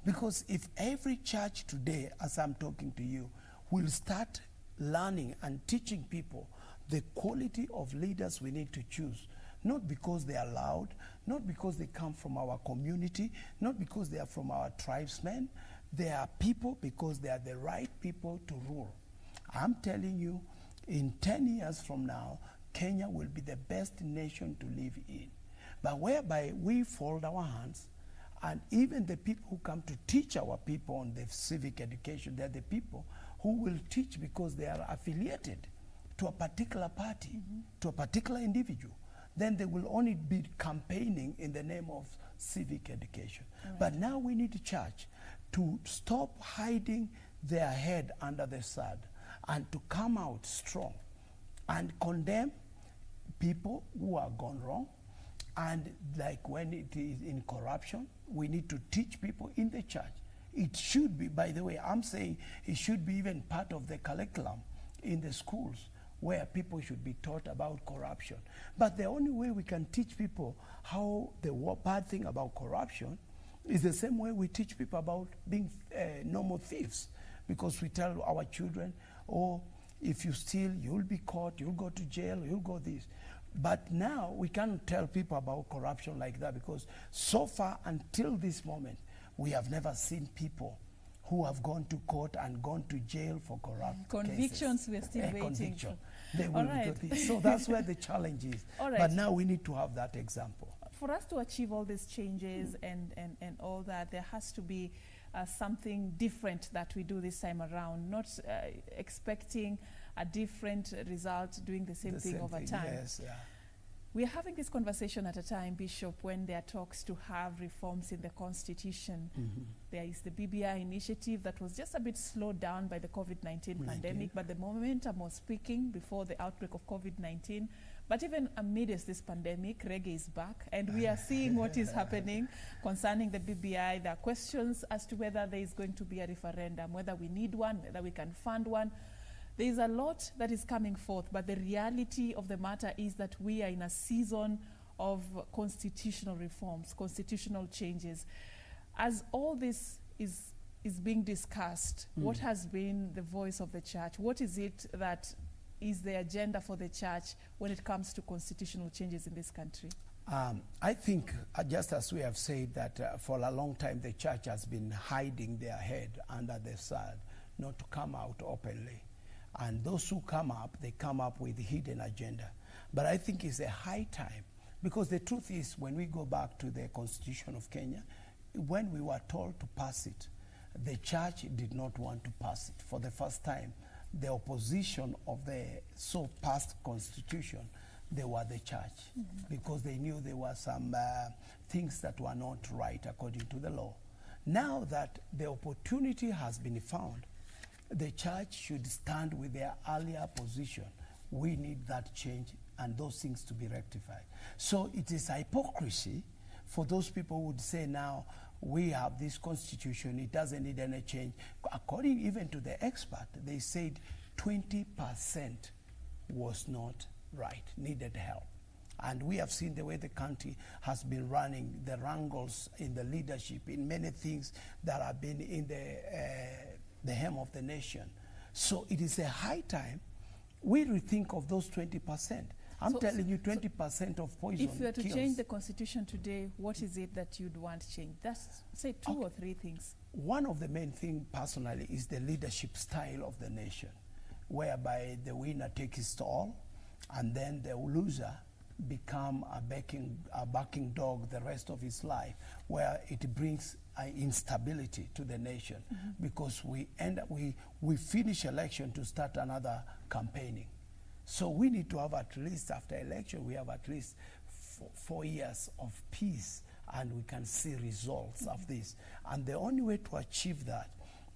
Because if every church today, as I'm talking to you, will start learning and teaching people the quality of leaders we need to choose, not because they are loud, not because they come from our community, not because they are from our tribesmen. They are people because they are the right people to rule. I'm telling you, in 10 years from now, Kenya will be the best nation to live in. But whereby we fold our hands, and even the people who come to teach our people on the civic education, they're the people who will teach because they are affiliated to a particular party, to a particular individual. Then they will only be campaigning in the name of civic education. Right. But now we need the church to stop hiding their head under the sod and to come out strong and condemn people who are gone wrong. And like when it is in corruption, we need to teach people in the church. It should be, by the way, I'm saying it should be even part of the curriculum in the schools where people should be taught about corruption. But the only way we can teach people how the bad thing about corruption is the same way we teach people about being normal thieves. Because we tell our children, oh, if you steal, you'll be caught, you'll go to jail, you'll go this. But now we can't tell people about corruption like that, because so far until this moment, we have never seen people who have gone to court and gone to jail for corrupt convictions. Cases. We're still waiting. Conviction. They will So that's where the challenge is. But now we need to have that example. For us to achieve all these changes and all that, there has to be something different that we do this time around, not expecting a different result doing the same thing over time. Yes, yeah. We are having this conversation at a time, Bishop, when there are talks to have reforms in the Constitution. There is the BBI initiative that was just a bit slowed down by the COVID-19 pandemic, but the momentum was peaking before the outbreak of COVID-19. But even amidst this pandemic, reggae is back, and we are seeing what is happening concerning the BBI. There are questions as to whether there is going to be a referendum, whether we need one, whether we can fund one. There is a lot that is coming forth, but the reality of the matter is that we are in a season of constitutional reforms, constitutional changes. As all this is being discussed, what has been the voice of the church? What is it that is the agenda for the church when it comes to constitutional changes in this country? I think, just as we have said, that for a long time the church has been hiding their head under the sod, not to come out openly. And those who come up, they come up with hidden agenda. But I think it's a high time, because the truth is, when we go back to the Constitution of Kenya, when we were told to pass it, the church did not want to pass it. For the first time, the opposition of the so-passed Constitution, they were the church, because they knew there were some things that were not right according to the law. Now that the opportunity has been found, the church should stand with their earlier position. We need that change and those things to be rectified. So it is hypocrisy for those people who would say now, we have this constitution, it doesn't need any change. According even to the expert, they said 20% was not right, needed help. And we have seen the way the country has been running, the wrangles in the leadership, in many things that have been in the hem of the nation. So it is a high time we rethink of those 20%. I'm telling you, 20% of poison If you were to kills. change the constitution today, what is it that you'd want changed? That's, say, two or three things. One of the main things, personally, is the leadership style of the nation, whereby the winner takes his all, and then the loser become a backing dog the rest of his life, where it brings instability to the nation, because we finish election to start another campaigning. So we need to have at least, after election, we have at least 4 years of peace, and we can see results of this. And the only way to achieve that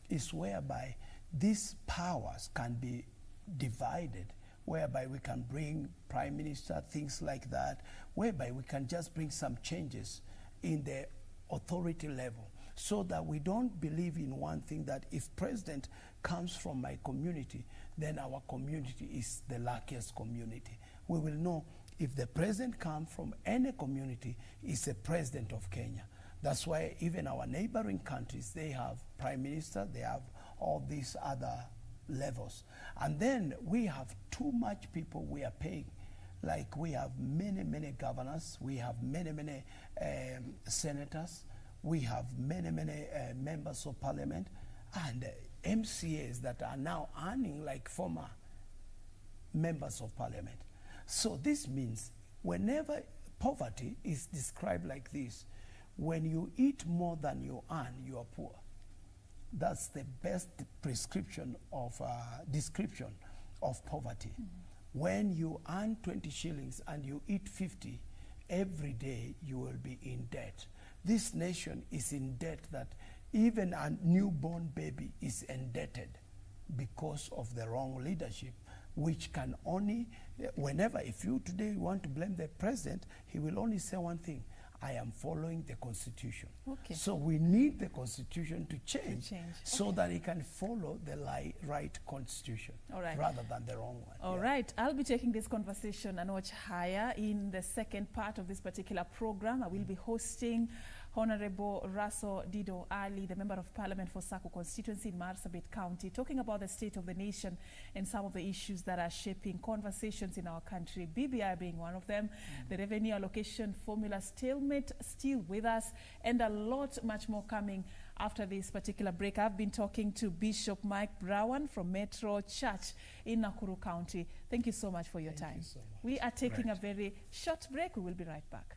is whereby these powers can be divided, whereby we can bring prime minister, things like that, whereby we can just bring some changes in the authority level, so that we don't believe in one thing, that if president comes from my community, then our community is the luckiest community. We will know if the president comes from any community, is a president of Kenya. That's why even our neighboring countries, they have prime minister, they have all these other levels. And then we have too much people we are paying. Like we have many governors, we have many senators, we have many members of parliament, and MCAs that are now earning like former members of parliament. So this means whenever poverty is described like this, when you eat more than you earn, you are poor. That's the best description of poverty. When you earn 20 shillings and you eat 50, every day you will be in debt. This nation is in debt that even a newborn baby is indebted because of the wrong leadership, which can only, if you today want to blame the president, he will only say one thing: I am following the constitution. Okay. So we need the constitution to change. So that he can follow the right constitution, rather than the wrong one. All right. I'll be taking this conversation a notch higher in the second part of this particular program. I will be hosting Honorable Russell Dido Ali, the Member of Parliament for Saku constituency in Marsabit County, talking about the state of the nation and some of the issues that are shaping conversations in our country, BBI being one of them, the revenue allocation formula stalemate still with us, and a lot much more coming after this particular break. I've been talking to Bishop Mike Brawan from Metro Church in Nakuru County. Thank you so much for your time. Thank you so much. We are taking a very short break. We will be right back.